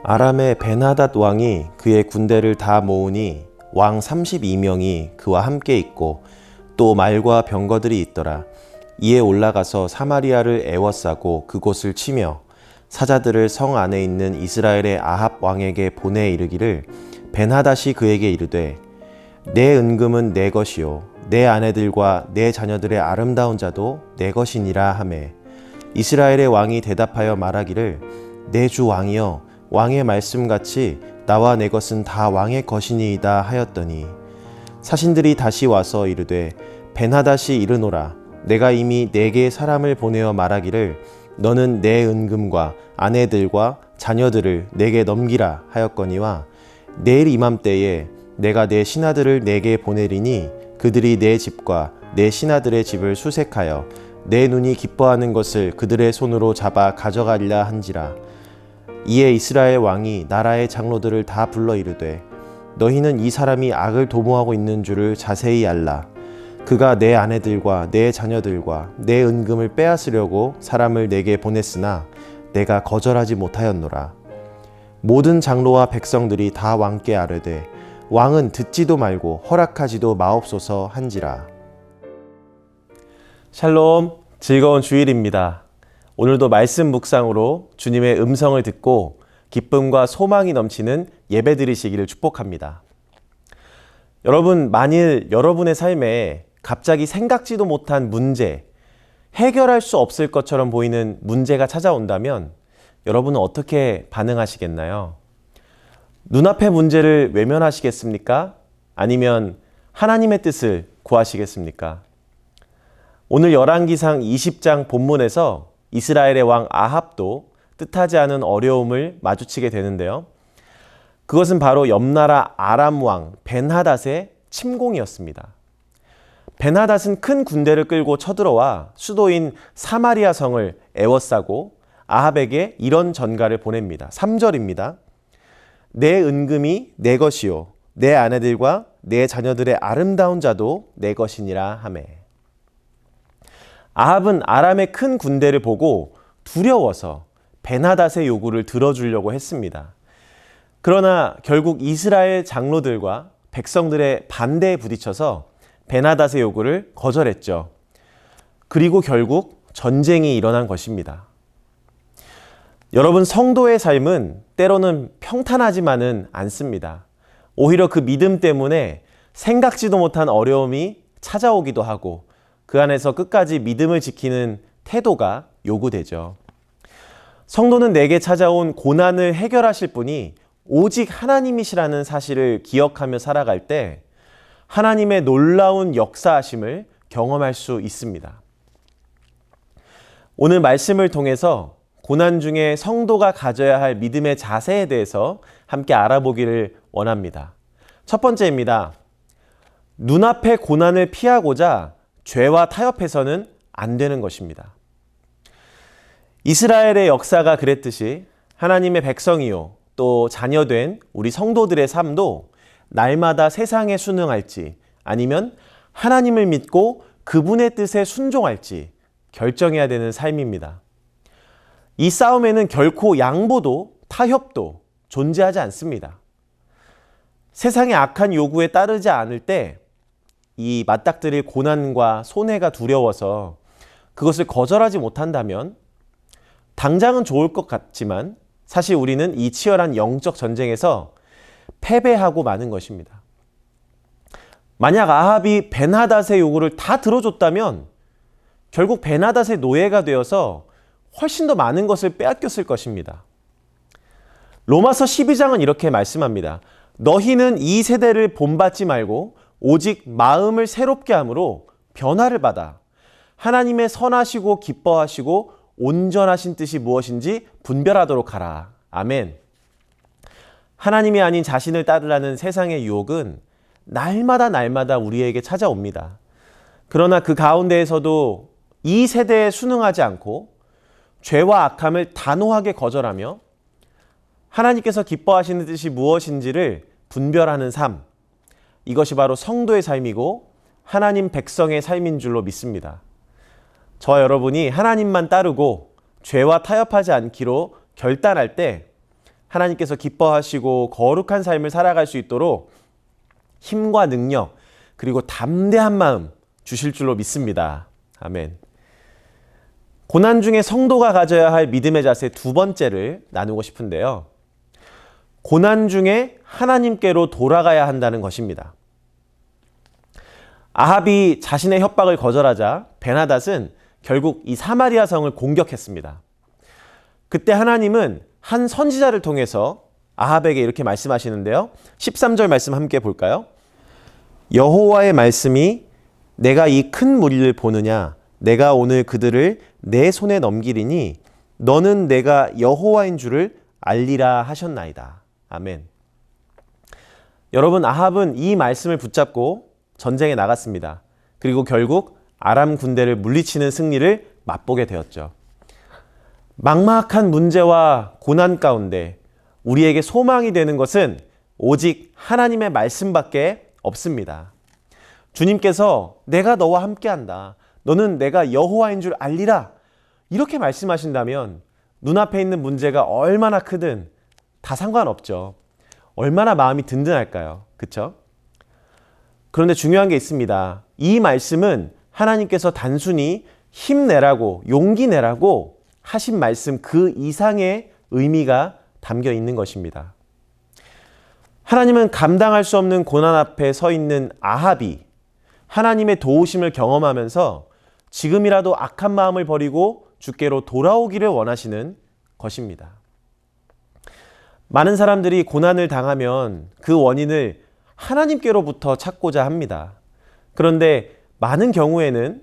아람의 베나닷 왕이 그의 군대를 다 모으니 왕 32명이 그와 함께 있고 또 말과 병거들이 있더라. 이에 올라가서 사마리아를 에워싸고 그곳을 치며 사자들을 성 안에 있는 이스라엘의 아합 왕에게 보내 이르기를 벤하닷이 그에게 이르되 내 은금은 내 것이요 내 아내들과 내 자녀들의 아름다운 자도 내 것이니라 하매 이스라엘의 왕이 대답하여 말하기를 내 주 왕이여 왕의 말씀같이 나와 내 것은 다 왕의 것이니이다 하였더니 사신들이 다시 와서 이르되 벤하닷이 이르노라 내가 이미 네게 사람을 보내어 말하기를 너는 내 은금과 아내들과 자녀들을 내게 넘기라 하였거니와 내일 이맘때에 내가 내 신하들을 내게 보내리니 그들이 내 집과 내 신하들의 집을 수색하여 내 눈이 기뻐하는 것을 그들의 손으로 잡아 가져가리라 한지라. 이에 이스라엘 왕이 나라의 장로들을 다 불러 이르되 너희는 이 사람이 악을 도모하고 있는 줄을 자세히 알라. 그가 내 아내들과 내 자녀들과 내 은금을 빼앗으려고 사람을 내게 보냈으나 내가 거절하지 못하였노라. 모든 장로와 백성들이 다 왕께 아뢰되 왕은 듣지도 말고 허락하지도 마옵소서 한지라. 샬롬, 즐거운 주일입니다. 오늘도 말씀 묵상으로 주님의 음성을 듣고 기쁨과 소망이 넘치는 예배 드리시기를 축복합니다. 여러분, 만일 여러분의 삶에 갑자기 생각지도 못한 문제, 해결할 수 없을 것처럼 보이는 문제가 찾아온다면 여러분은 어떻게 반응하시겠나요? 눈앞의 문제를 외면하시겠습니까? 아니면 하나님의 뜻을 구하시겠습니까? 오늘 열왕기상 20장 본문에서 이스라엘의 왕 아합도 뜻하지 않은 어려움을 마주치게 되는데요. 그것은 바로 옆나라 아람 왕 벤하닷의 침공이었습니다. 벤하닷은 큰 군대를 끌고 쳐들어와 수도인 사마리아 성을 에워싸고 아합에게 이런 전가를 보냅니다. 3절입니다. 내 은금이 내 것이요 내 아내들과 내 자녀들의 아름다운 자도 내 것이니라 하매. 아합은 아람의 큰 군대를 보고 두려워서 벤하닷의 요구를 들어주려고 했습니다. 그러나 결국 이스라엘 장로들과 백성들의 반대에 부딪혀서 벤하닷의 요구를 거절했죠. 그리고 결국 전쟁이 일어난 것입니다. 여러분, 성도의 삶은 때로는 평탄하지만은 않습니다. 오히려 그 믿음 때문에 생각지도 못한 어려움이 찾아오기도 하고 그 안에서 끝까지 믿음을 지키는 태도가 요구되죠. 성도는 내게 찾아온 고난을 해결하실 분이 오직 하나님이시라는 사실을 기억하며 살아갈 때 하나님의 놀라운 역사하심을 경험할 수 있습니다. 오늘 말씀을 통해서 고난 중에 성도가 가져야 할 믿음의 자세에 대해서 함께 알아보기를 원합니다. 첫 번째입니다. 눈앞의 고난을 피하고자 죄와 타협해서는 안 되는 것입니다. 이스라엘의 역사가 그랬듯이 하나님의 백성이요 또 자녀된 우리 성도들의 삶도 날마다 세상에 순응할지 아니면 하나님을 믿고 그분의 뜻에 순종할지 결정해야 되는 삶입니다. 이 싸움에는 결코 양보도 타협도 존재하지 않습니다. 세상의 악한 요구에 따르지 않을 때 이 맞닥뜨릴 고난과 손해가 두려워서 그것을 거절하지 못한다면 당장은 좋을 것 같지만 사실 우리는 이 치열한 영적 전쟁에서 패배하고 마는 것입니다. 만약 아합이 벤하닷의 요구를 다 들어줬다면 결국 벤하닷의 노예가 되어서 훨씬 더 많은 것을 빼앗겼을 것입니다. 로마서 12장은 이렇게 말씀합니다. 너희는 이 세대를 본받지 말고 오직 마음을 새롭게 함으로 변화를 받아 하나님의 선하시고 기뻐하시고 온전하신 뜻이 무엇인지 분별하도록 하라. 아멘. 하나님이 아닌 자신을 따르라는 세상의 유혹은 날마다 우리에게 찾아옵니다. 그러나 그 가운데에서도 이 세대에 순응하지 않고 죄와 악함을 단호하게 거절하며 하나님께서 기뻐하시는 뜻이 무엇인지를 분별하는 삶, 이것이 바로 성도의 삶이고 하나님 백성의 삶인 줄로 믿습니다. 저와 여러분이 하나님만 따르고 죄와 타협하지 않기로 결단할 때 하나님께서 기뻐하시고 거룩한 삶을 살아갈 수 있도록 힘과 능력 그리고 담대한 마음 주실 줄로 믿습니다. 아멘. 고난 중에 성도가 가져야 할 믿음의 자세 두 번째를 나누고 싶은데요. 고난 중에 하나님께로 돌아가야 한다는 것입니다. 아합이 자신의 협박을 거절하자 베나닷은 결국 이 사마리아 성을 공격했습니다. 그때 하나님은 한 선지자를 통해서 아합에게 이렇게 말씀하시는데요. 13절 말씀 함께 볼까요? 여호와의 말씀이 내가 이 큰 무리를 보느냐 내가 오늘 그들을 내 손에 넘기리니 너는 내가 여호와인 줄을 알리라 하셨나이다. 아멘. 여러분, 아합은 이 말씀을 붙잡고 전쟁에 나갔습니다. 그리고 결국 아람 군대를 물리치는 승리를 맛보게 되었죠. 막막한 문제와 고난 가운데 우리에게 소망이 되는 것은 오직 하나님의 말씀밖에 없습니다. 주님께서 내가 너와 함께한다. 너는 내가 여호와인 줄 알리라. 이렇게 말씀하신다면 눈앞에 있는 문제가 얼마나 크든 다 상관없죠. 얼마나 마음이 든든할까요? 그렇죠? 그런데 중요한 게 있습니다. 이 말씀은 하나님께서 단순히 힘내라고 용기 내라고 하신 말씀 그 이상의 의미가 담겨 있는 것입니다. 하나님은 감당할 수 없는 고난 앞에 서 있는 아합이 하나님의 도우심을 경험하면서 지금이라도 악한 마음을 버리고 주께로 돌아오기를 원하시는 것입니다. 많은 사람들이 고난을 당하면 그 원인을 하나님께로부터 찾고자 합니다. 그런데 많은 경우에는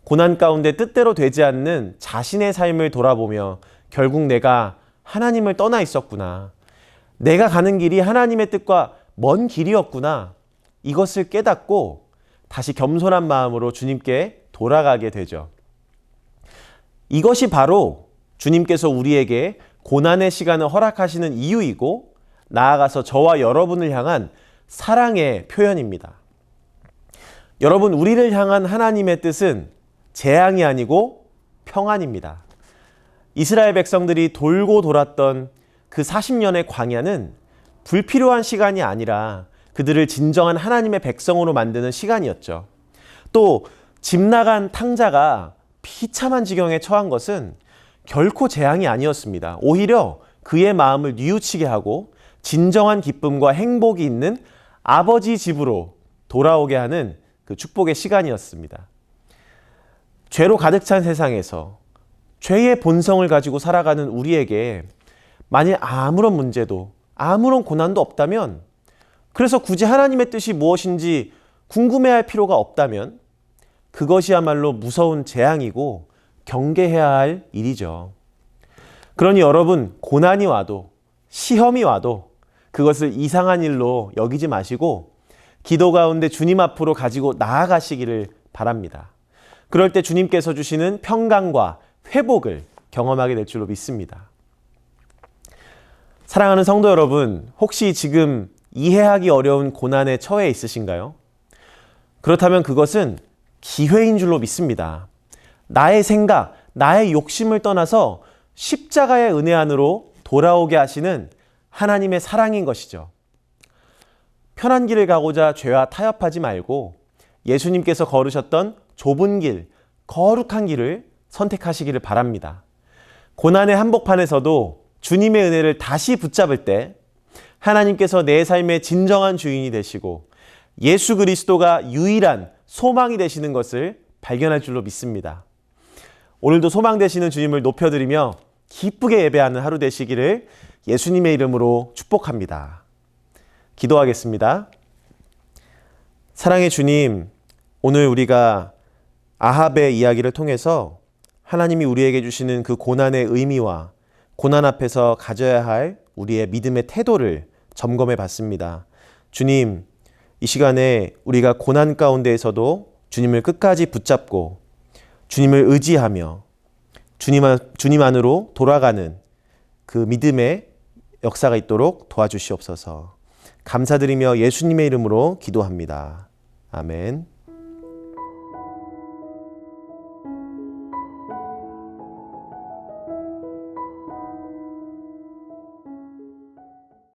고난 가운데 뜻대로 되지 않는 자신의 삶을 돌아보며 결국 내가 하나님을 떠나 있었구나. 내가 가는 길이 하나님의 뜻과 먼 길이었구나. 이것을 깨닫고 다시 겸손한 마음으로 주님께 돌아가게 되죠. 이것이 바로 주님께서 우리에게 고난의 시간을 허락하시는 이유이고 나아가서 저와 여러분을 향한 사랑의 표현입니다. 여러분, 우리를 향한 하나님의 뜻은 재앙이 아니고 평안입니다. 이스라엘 백성들이 돌고 돌았던 그 40년의 광야는 불필요한 시간이 아니라 그들을 진정한 하나님의 백성으로 만드는 시간이었죠. 또 집 나간 탕자가 비참한 지경에 처한 것은 결코 재앙이 아니었습니다. 오히려 그의 마음을 뉘우치게 하고 진정한 기쁨과 행복이 있는 아버지 집으로 돌아오게 하는 그 축복의 시간이었습니다. 죄로 가득 찬 세상에서 죄의 본성을 가지고 살아가는 우리에게 만일 아무런 문제도 아무런 고난도 없다면, 그래서 굳이 하나님의 뜻이 무엇인지 궁금해할 필요가 없다면 그것이야말로 무서운 재앙이고 경계해야 할 일이죠. 그러니 여러분, 고난이 와도 시험이 와도 그것을 이상한 일로 여기지 마시고 기도 가운데 주님 앞으로 가지고 나아가시기를 바랍니다. 그럴 때 주님께서 주시는 평강과 회복을 경험하게 될 줄로 믿습니다. 사랑하는 성도 여러분, 혹시 지금 이해하기 어려운 고난에 처해 있으신가요? 그렇다면 그것은 기회인 줄로 믿습니다. 나의 생각, 나의 욕심을 떠나서 십자가의 은혜 안으로 돌아오게 하시는 하나님의 사랑인 것이죠. 편한 길을 가고자 죄와 타협하지 말고 예수님께서 걸으셨던 좁은 길, 거룩한 길을 선택하시기를 바랍니다. 고난의 한복판에서도 주님의 은혜를 다시 붙잡을 때 하나님께서 내 삶의 진정한 주인이 되시고 예수 그리스도가 유일한 소망이 되시는 것을 발견할 줄로 믿습니다. 오늘도 소망 되시는 주님을 높여드리며 기쁘게 예배하는 하루 되시기를 예수님의 이름으로 축복합니다. 기도하겠습니다. 사랑의 주님, 오늘 우리가 아합의 이야기를 통해서 하나님이 우리에게 주시는 그 고난의 의미와 고난 앞에서 가져야 할 우리의 믿음의 태도를 점검해 봤습니다. 주님, 이 시간에 우리가 고난 가운데에서도 주님을 끝까지 붙잡고 주님을 의지하며 주님 안으로 돌아가는 그 믿음의 역사가 있도록 도와주시옵소서. 감사드리며 예수님의 이름으로 기도합니다. 아멘.